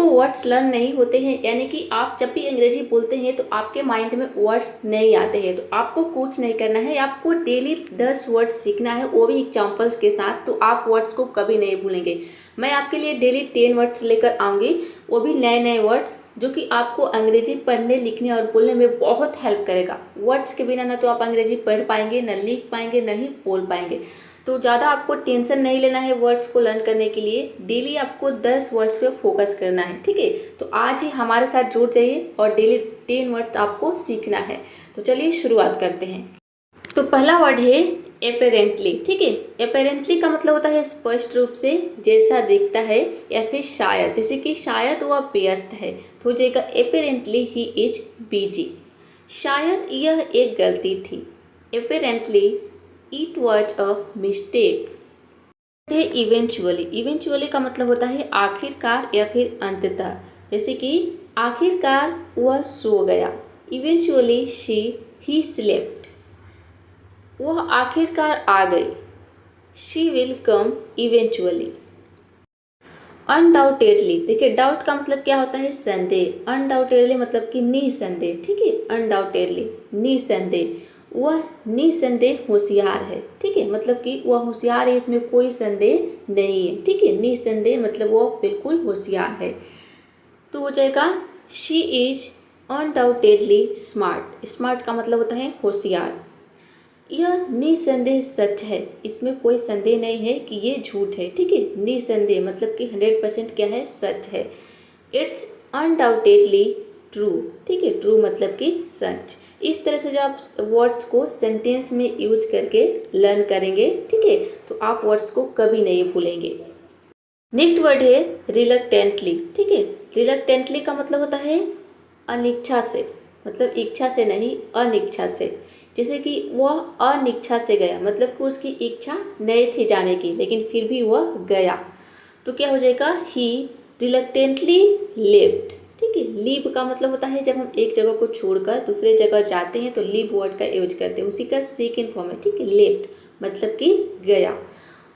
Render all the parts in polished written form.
आपको words learn नहीं होते हैं, यानी कि आप जब भी अंग्रेजी बोलते हैं तो आपके माइंड में वर्ड्स नहीं आते हैं, तो आपको कुछ नहीं करना है, आपको डेली 10 वर्ड्स सीखना है, वो भी एग्जाम्पल्स के साथ, तो आप वर्ड्स को कभी नहीं भूलेंगे। मैं आपके लिए डेली 10 वर्ड्स लेकर आऊँगी, वो भी नए नए वर्ड्स, जो कि आपको अंग्रेजी पढ़ने, लिखने और बोलने में बहुत हेल्प करेगा। वर्ड्स के बिना ना तो आप अंग्रेजी पढ़ पाएंगे, ना लिख पाएंगे, ना ही बोल पाएंगे। तो ज़्यादा आपको टेंशन नहीं लेना है वर्ड्स को लर्न करने के लिए। डेली आपको 10 वर्ड्स पे फोकस करना है, ठीक है। तो आज ही हमारे साथ जुड़ जाइए और डेली 10 वर्ड्स आपको सीखना है। तो चलिए शुरुआत करते हैं। तो पहला वर्ड है एपेरेंटली, ठीक है। एपेरेंटली का मतलब होता है स्पष्ट रूप से, जैसा दिखता है, या फिर शायद, जैसे कि शायद वह व्यस्त है, तो हो जाएगा एपेरेंटली ही इज बिजी। शायद यह एक गलती थी, एपेरेंटली इट वॉज अ मिस्टेक। है इवेंचुअली, इवेंचुअली का मतलब होता है आखिरकार या फिर अंततः, जैसे कि आखिरकार वह सो गया, इवेंचुअली ही स्लेप्ट। वह आखिरकार आ गई, she will come eventually. Undoubtedly, देखिए डाउट का मतलब क्या होता है, संदेह। अनडाउटेडली मतलब कि निसंदेह, ठीक है। अनडाउटेडली निसंदेह, वह निसंदेह होशियार है, ठीक है। मतलब कि वह होशियार है, इसमें कोई संदेह नहीं है, ठीक है। निसंदेह मतलब वह बिल्कुल होशियार है। तो हो जाएगा she is undoubtedly smart. Smart का मतलब होता है होशियार। यह निसंदेह सच है, इसमें कोई संदेह नहीं है कि ये झूठ है, ठीक है। निसंदेह मतलब कि 100% क्या है, सच है। इट्स अनडाउटेडली ट्रू, ठीक है। ट्रू मतलब कि सच। इस तरह से जब आप वर्ड्स को सेंटेंस में यूज करके लर्न करेंगे, ठीक है, तो आप वर्ड्स को कभी नहीं भूलेंगे। नेक्स्ट वर्ड है रिलक्टेंटली, ठीक है। रिलक्टेंटली का मतलब होता है अनिच्छा से, मतलब इच्छा से नहीं, अनिच्छा से। जैसे कि वह अनिच्छा से गया, मतलब कि उसकी इच्छा नहीं थी जाने की, लेकिन फिर भी वह गया। तो क्या हो जाएगा, ही रिलक्टेंटली लेफ्ट, ठीक है। लीव का मतलब होता है जब हम एक जगह को छोड़कर दूसरे जगह जाते हैं तो लीव वर्ड का यूज करते हैं, उसी का सेकंड फॉर्म है, ठीक है। लेफ्ट मतलब कि गया।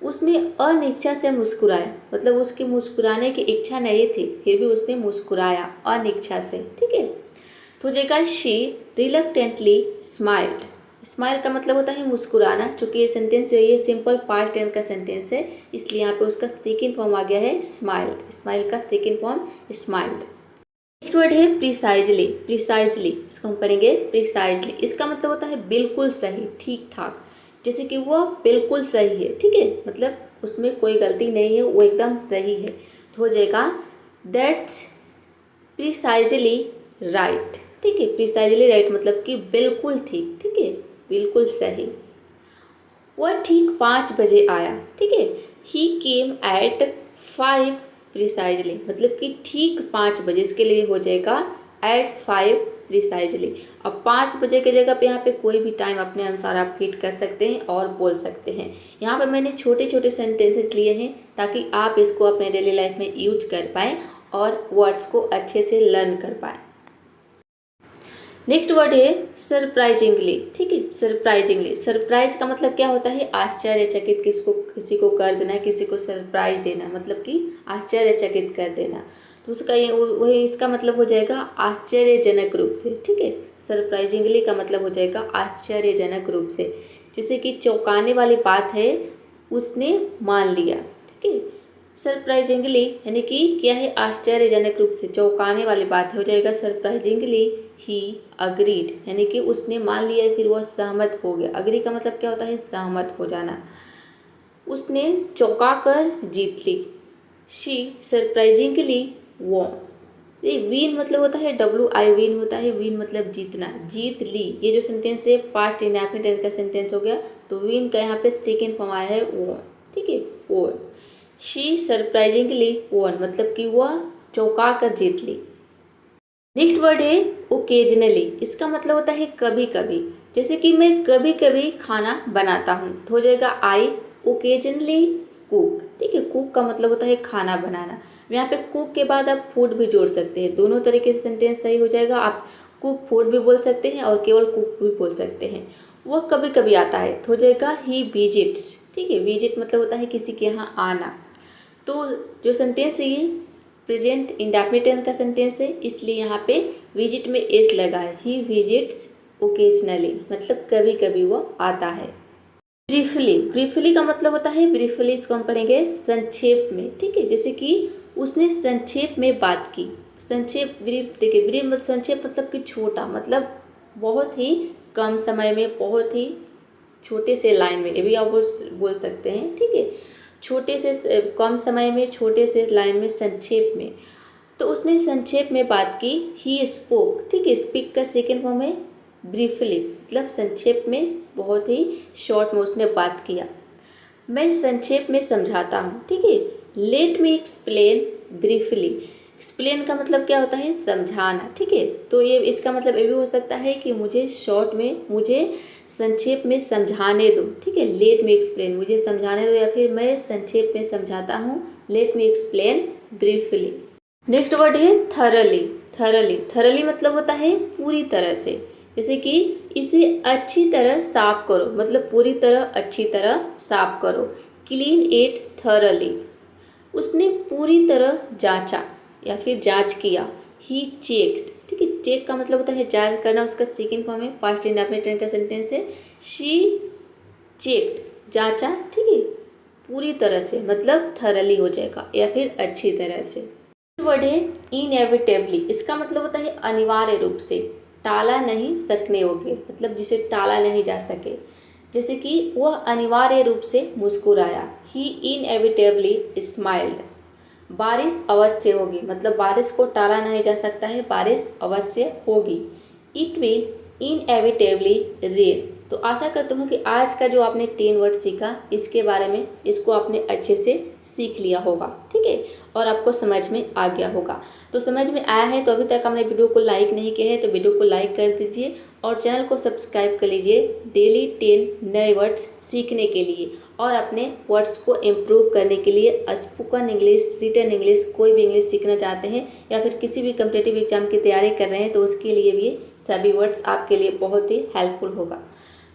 उसने अनिच्छा से मुस्कुराया, मतलब उसकी मुस्कुराने की इच्छा नहीं थी, फिर भी उसने मुस्कुराया अनिच्छा से, ठीक है। तो हो जाएगा शी रिलक्टेंटली स्माइल्ड। स्माइल का मतलब होता है मुस्कुराना, चूँकि ये सेंटेंस जो है ये सिंपल पास्ट टेंस का सेंटेंस है, इसलिए यहाँ पे उसका सेकंड फॉर्म आ गया है स्माइल्ड। स्माइल का second form smiled. Next word है प्रिसाइजली। प्रिसाइजली इसको हम पढ़ेंगे प्रिसाइजली। इसका मतलब होता है बिल्कुल सही, ठीक ठाक। जैसे कि वह बिल्कुल सही है, ठीक है, मतलब उसमें कोई गलती नहीं है, वो एकदम सही है। तो हो जाएगा दैट्स प्रिसाइजली राइट, ठीक है। प्रिसाइजली राइट मतलब कि बिल्कुल ठीक, ठीक है, बिल्कुल सही। वह ठीक 5 बजे आया, ठीक है। ही केम एट 5 प्रिसाइजली, मतलब कि ठीक 5 बजे। इसके लिए हो जाएगा एट 5 प्रिसाइजली। अब 5 बजे की जगह पे यहाँ पे कोई भी टाइम अपने अनुसार आप फिट कर सकते हैं और बोल सकते हैं। यहाँ पे मैंने छोटे छोटे सेंटेंसेस लिए हैं ताकि आप इसको अपने डेली लाइफ में यूज कर पाएँ और वर्ड्स को अच्छे से लर्न कर पाएँ। नेक्स्ट वर्ड है सरप्राइजिंगली, ठीक है। सरप्राइजिंगली, सरप्राइज का मतलब क्या होता है, आश्चर्यचकित, किसी को कर देना, किसी को सरप्राइज देना, मतलब कि आश्चर्यचकित कर देना। तो उसका ये वही इसका मतलब हो जाएगा आश्चर्यजनक रूप से, ठीक है। सरप्राइजिंगली का मतलब हो जाएगा आश्चर्यजनक रूप से। जैसे कि चौंकाने वाली बात है, उसने मान लिया, ठीक है। सरप्राइजिंगली यानी कि क्या है, आश्चर्यजनक रूप से, चौंकाने वाली बात हो जाएगा सरप्राइजिंगली ही अग्रीड, यानी कि उसने मान लिया, फिर वह सहमत हो गया। अग्री का मतलब क्या होता है, सहमत हो जाना। उसने चौंका कर जीत ली, शी सरप्राइजिंगली वॉन। ये विन मतलब होता है WI विन होता है, विन मतलब जीतना, जीत ली। ये जो सेंटेंस है पास्ट इंडेफिनिट टेंस का सेंटेंस हो गया, तो विन का यहाँ पे सेकेंड फॉर्म आया है वॉन, ठीक है, वॉन। शी सरप्राइजिंगली वॉन मतलब कि वह चौंका कर जीत ली। नेक्स्ट वर्ड है ओकेजनली। इसका मतलब होता है कभी कभी। जैसे कि मैं कभी कभी खाना बनाता हूँ, तो हो जाएगा आई ओकेजनली कुक, ठीक है। कुक का मतलब होता है खाना बनाना। यहाँ पे कुक के बाद आप फूड भी जोड़ सकते हैं, दोनों तरीके से सेंटेंस सही हो जाएगा। आप कुक फूड भी बोल सकते हैं और केवल कुक भी बोल सकते हैं। वह कभी कभी आता है, तो हो जाएगा ही विजिट्स, ठीक है। विजिट मतलब होता है किसी के यहाँ आना। तो जो सेंटेंस है ये प्रेजेंट इंडेफिनिट टेंस का सेंटेंस है, इसलिए यहाँ पे विजिट में एस लगा है। ही विजिट्स ओकेजनली, मतलब कभी कभी वो आता है। ब्रीफली, ब्रीफली का मतलब होता है, ब्रीफली इसको हम पढ़ेंगे संक्षेप में, ठीक है। जैसे कि उसने संक्षेप में बात की। संक्षेप, ब्रीफ, देखिए ब्रीफ मतलब संक्षेप मतलब कि छोटा, मतलब बहुत ही कम समय में, बहुत ही छोटे से लाइन में, ये भी आप बोल सकते हैं, ठीक है। छोटे से कम समय में, छोटे से लाइन में, संक्षेप में। तो उसने संक्षेप में बात की। ही स्पोक, ठीक है। स्पीक का सेकेंड फॉर्म है ब्रीफली, मतलब संक्षेप में, बहुत ही शॉर्ट में उसने बात किया। मैं संक्षेप में समझाता हूँ, ठीक है। Let me explain briefly. Explain का मतलब क्या होता है, समझाना, ठीक है। तो ये इसका मतलब ये भी हो सकता है कि मुझे शॉर्ट में, मुझे संक्षेप में समझाने दो, ठीक है। लेट मी एक्सप्लेन, मुझे समझाने दो, या फिर मैं संक्षेप में समझाता हूँ। Let me explain briefly. Next word है थरली। थरली, थरली मतलब होता है पूरी तरह से। जैसे कि इसे अच्छी तरह साफ करो, मतलब पूरी तरह, अच्छी तरह साफ करो। क्लीन इट थरली, उसने पूरी तरह जांचा या फिर जांच किया। ही चेक्ड, ठीक है। चेक का मतलब होता है जांच करना, उसका सेकेंड फॉर्म है पास्ट इंडेफिनिट का सेंटेंस है। शी चेक्ड, जांचा, ठीक है, पूरी तरह से, मतलब थरली हो जाएगा, या फिर अच्छी तरह से। वर्ड है इनएविटेबली, इसका मतलब होता है अनिवार्य रूप से, टाला नहीं सकने योग्य, मतलब जिसे टाला नहीं जा सके। जैसे कि वह अनिवार्य रूप से मुस्कुराया। ही इनएविटेबली स्माइल्ड। बारिश अवश्य होगी, मतलब बारिश को टाला नहीं जा सकता है, बारिश अवश्य होगी। It will inevitably rain. तो आशा करता हूँ कि आज का जो आपने 10 वर्ड सीखा, इसके बारे में, इसको आपने अच्छे से सीख लिया होगा, ठीक है, और आपको समझ में आ गया होगा। तो समझ में आया है तो अभी तक हमने वीडियो को लाइक नहीं किया है तो वीडियो को लाइक कर दीजिए और चैनल को सब्सक्राइब कर लीजिए डेली 10 नए वर्ड्स सीखने के लिए और अपने वर्ड्स को इम्प्रूव करने के लिए। स्पोकन इंग्लिश, रिटन इंग्लिश, कोई भी इंग्लिश सीखना चाहते हैं या फिर किसी भी कम्पिटिटिव एग्जाम की तैयारी कर रहे हैं तो उसके लिए भी सभी वर्ड्स आपके लिए बहुत ही हेल्पफुल होगा।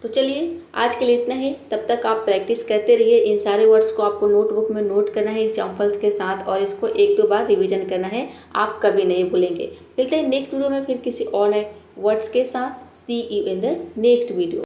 तो चलिए आज के लिए इतना ही, तब तक आप प्रैक्टिस करते रहिए। इन सारे वर्ड्स को आपको नोटबुक में नोट करना है एग्जाम्पल्स के साथ और इसको 1-2 बार रिवीजन करना है, आप कभी नहीं भूलेंगे। मिलते हैं नेक्स्ट वीडियो में फिर किसी और नए वर्ड्स के साथ। See you in the next video.